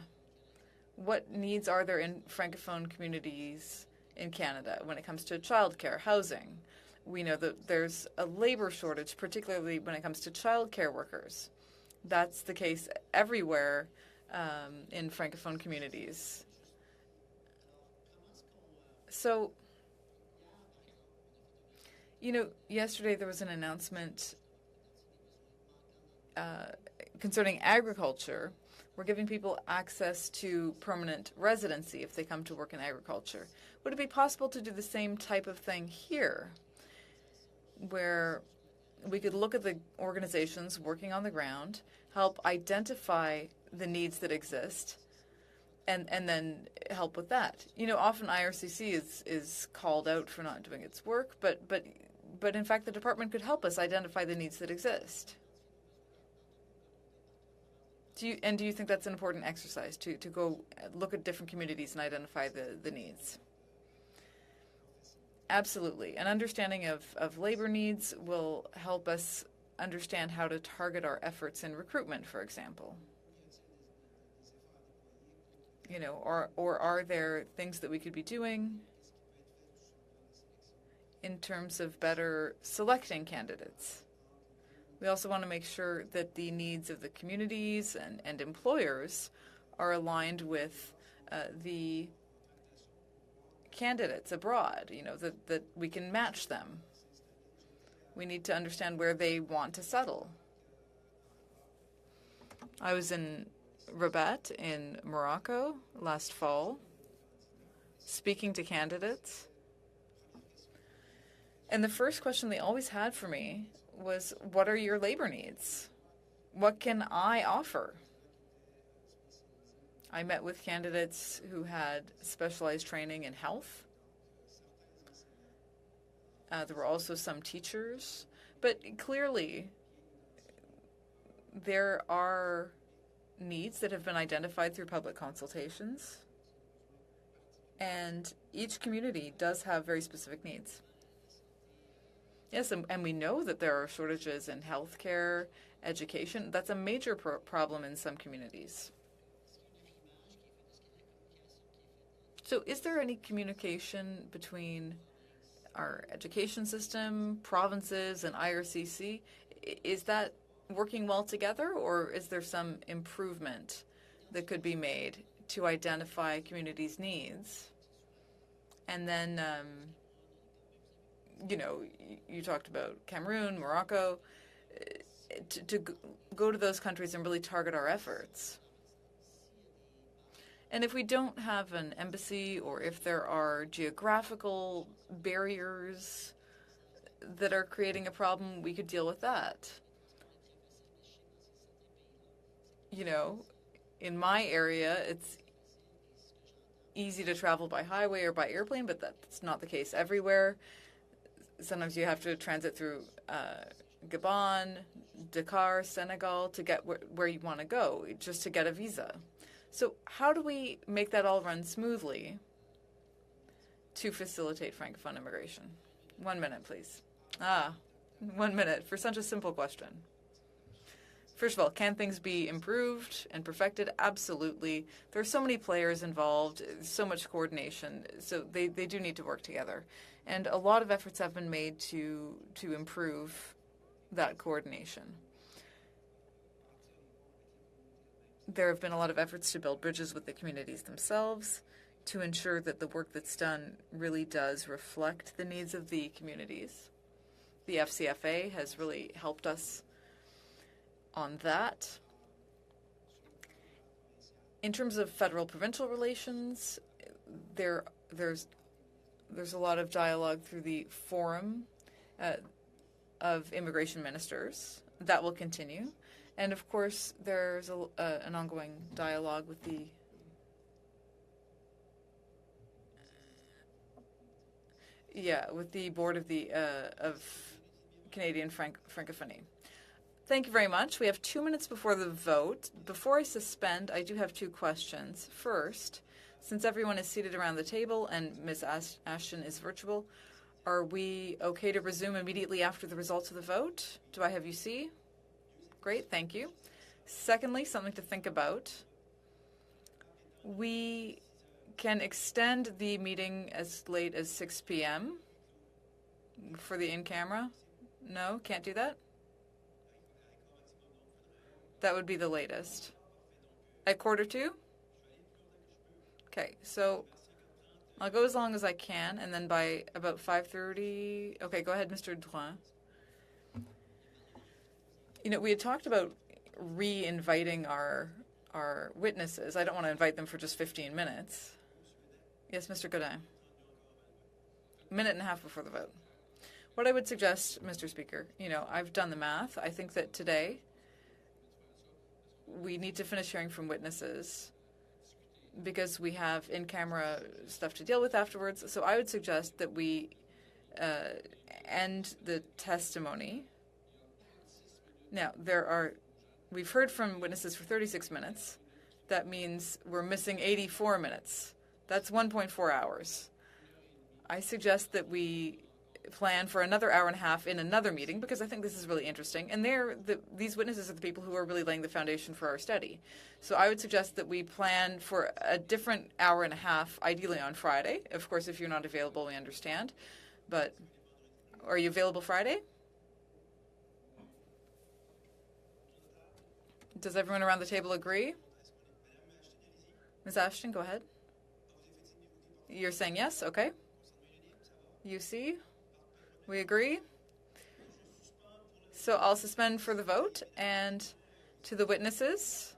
What needs are there in Francophone communities in Canada when it comes to childcare, housing? We know that there's a labor shortage, particularly when it comes to childcare workers. That's the case everywhere in Francophone communities. So, yesterday there was an announcement concerning agriculture. We're giving people access to permanent residency if they come to work in agriculture. Would it be possible to do the same type of thing here, where we could look at the organizations working on the ground, help identify the needs that exist, and then help with that? Often IRCC is called out for not doing its work, but in fact the department could help us identify the needs that exist. Do you think that's an important exercise to go look at different communities and identify the needs? Absolutely. An understanding of labor needs will help us understand how to target our efforts in recruitment, for example. Or are there things that we could be doing in terms of better selecting candidates? We also want to make sure that the needs of the communities and employers are aligned with the candidates abroad, that we can match them. We need to understand where they want to settle. I was in Rabat in Morocco last fall, speaking to candidates. And the first question they always had for me was, what are your labor needs? What can I offer? I met with candidates who had specialized training in health. There were also some teachers. But clearly, there are needs that have been identified through public consultations. And each community does have very specific needs. Yes, and we know that there are shortages in healthcare, education. That's a major problem in some communities. So is there any communication between our education system, provinces, and IRCC? Is that working well together, or is there some improvement that could be made to identify communities' needs? And then, you talked about Cameroon, Morocco, to go to those countries and really target our efforts. And if we don't have an embassy, or if there are geographical barriers that are creating a problem, we could deal with that. In my area, it's easy to travel by highway or by airplane, but that's not the case everywhere. Sometimes you have to transit through Gabon, Dakar, Senegal to get where you want to go, just to get a visa. So how do we make that all run smoothly to facilitate Francophone immigration? 1 minute, please. 1 minute for such a simple question. First of all, can things be improved and perfected? Absolutely. There are so many players involved, so much coordination, so they do need to work together. And a lot of efforts have been made to improve that coordination. There have been a lot of efforts to build bridges with the communities themselves, to ensure that the work that's done really does reflect the needs of the communities. The FCFA has really helped us on that. In terms of federal-provincial relations, there's a lot of dialogue through the Forum of Immigration Ministers. That will continue. And of course, there's an ongoing dialogue with the board of the of Canadian Francophonie. Thank you very much. We have 2 minutes before the vote. Before I suspend, I do have 2 questions. First, since everyone is seated around the table and Ms. Ashton is virtual, are we okay to resume immediately after the results of the vote? Do I have you see? Great, thank you. Secondly, something to think about. We can extend the meeting as late as 6 p.m. for the in-camera. No, can't do that? That would be the latest. At 1:45? Okay, so I'll go as long as I can, and then by about 5:30... Okay, go ahead, Mr. Drouin. You know, we had talked about re-inviting our witnesses. I don't want to invite them for just 15 minutes. Yes, Mr. Godin. A minute and a half before the vote. What I would suggest, Mr. Speaker, you know, I've done the math. I think that today we need to finish hearing from witnesses because we have in-camera stuff to deal with afterwards. So I would suggest that we end the testimony. Now, we've heard from witnesses for 36 minutes. That means we're missing 84 minutes. That's 1.4 hours. I suggest that we plan for another hour and a half in another meeting because I think this is really interesting. And these witnesses are the people who are really laying the foundation for our study. So I would suggest that we plan for a different hour and a half, ideally on Friday. Of course, if you're not available, we understand. But are you available Friday? Does everyone around the table agree? Ms. Ashton, go ahead. You're saying yes? Okay. You see? We agree? So I'll suspend for the vote, and to the witnesses.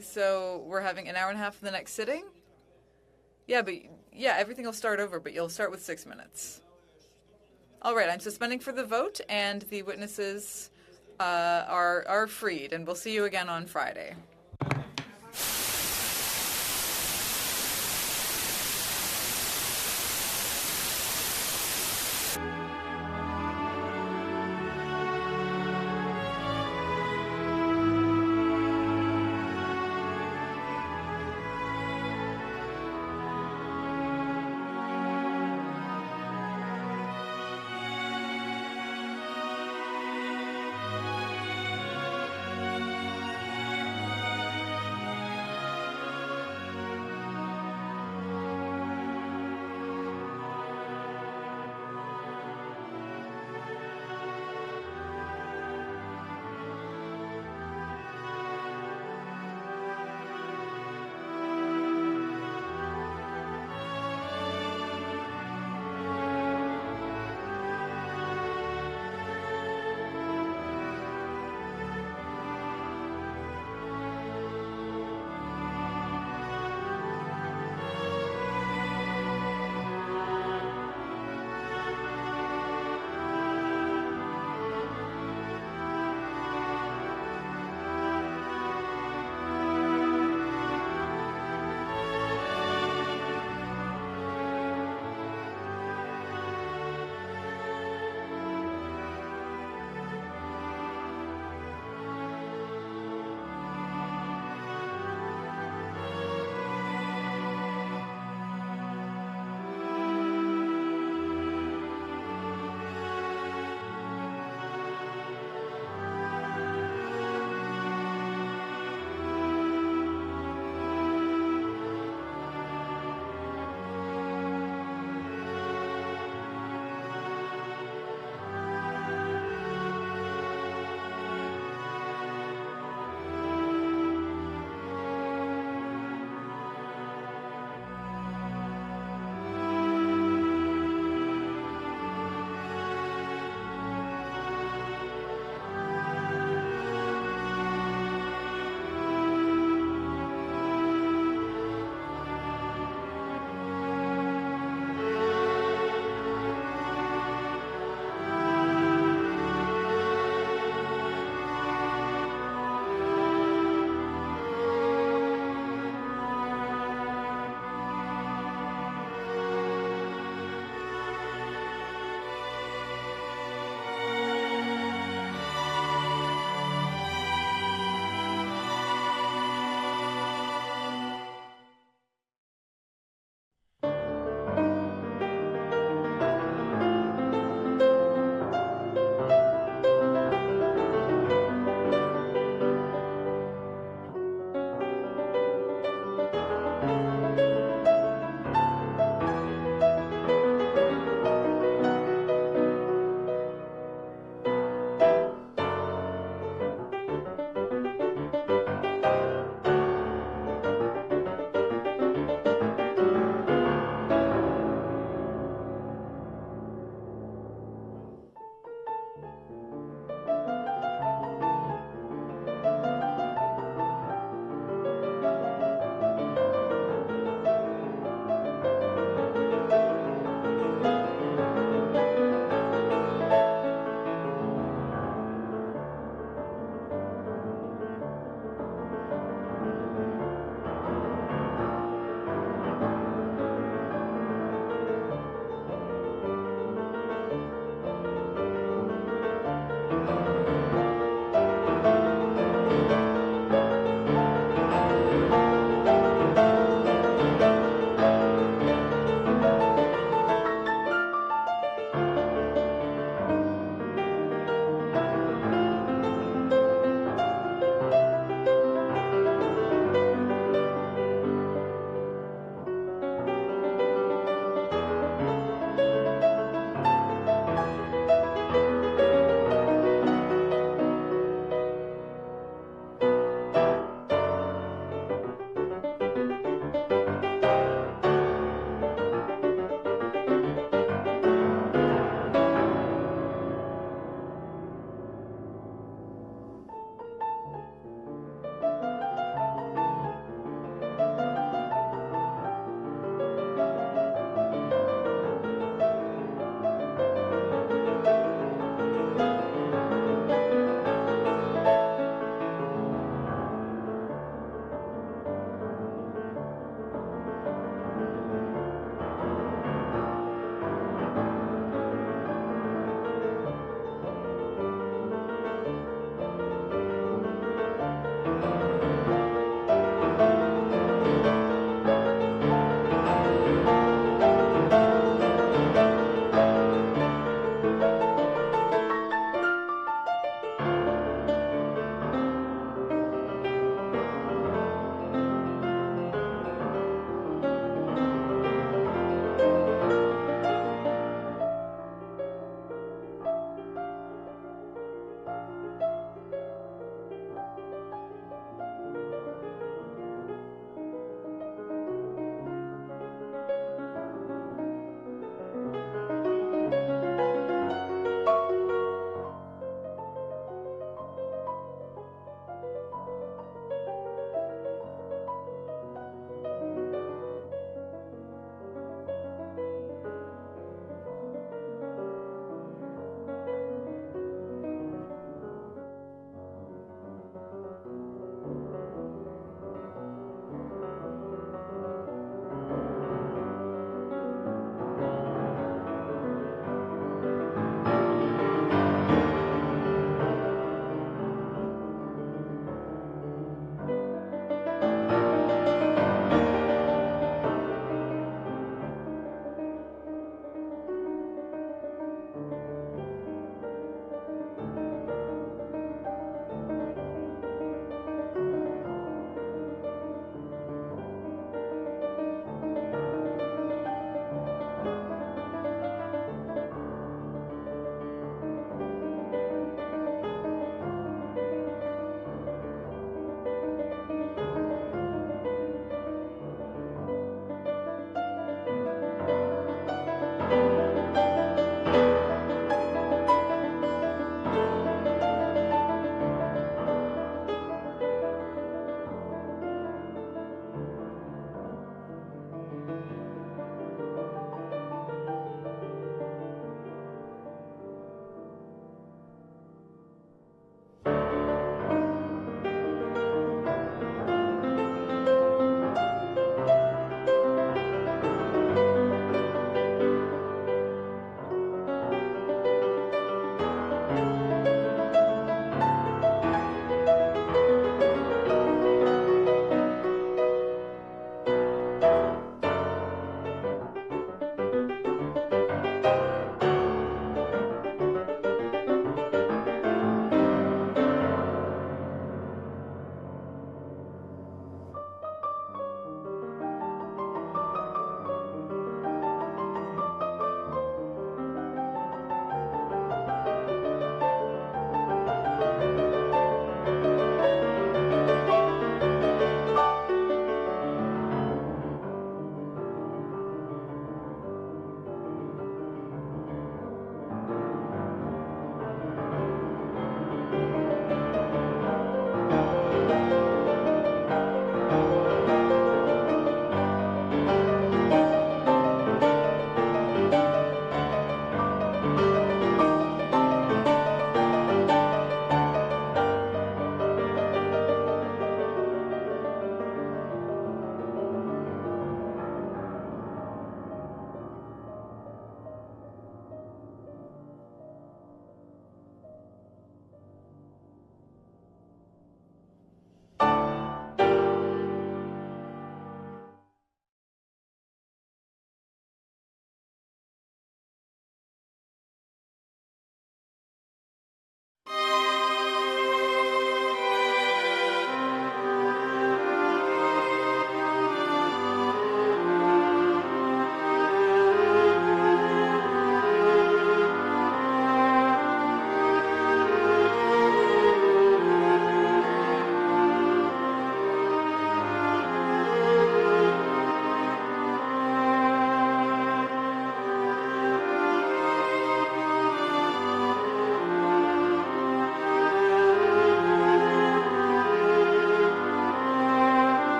So we're having an hour and a half for the next sitting? Yeah, everything will start over, but you'll start with 6 minutes. All right, I'm suspending for the vote, and the witnesses are freed, and we'll see you again on Friday.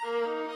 Thank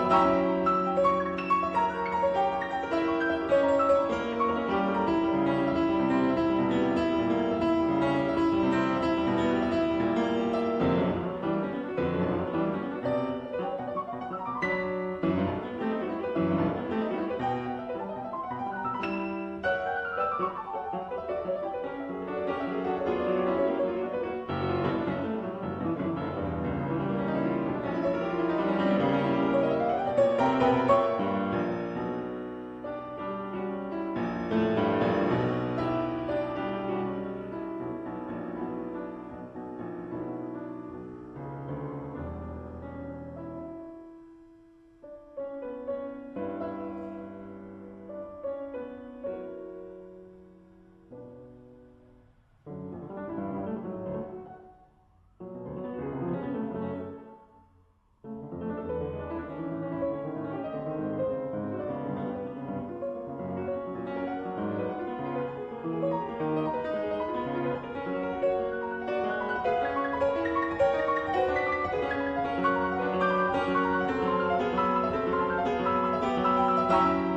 Thank you.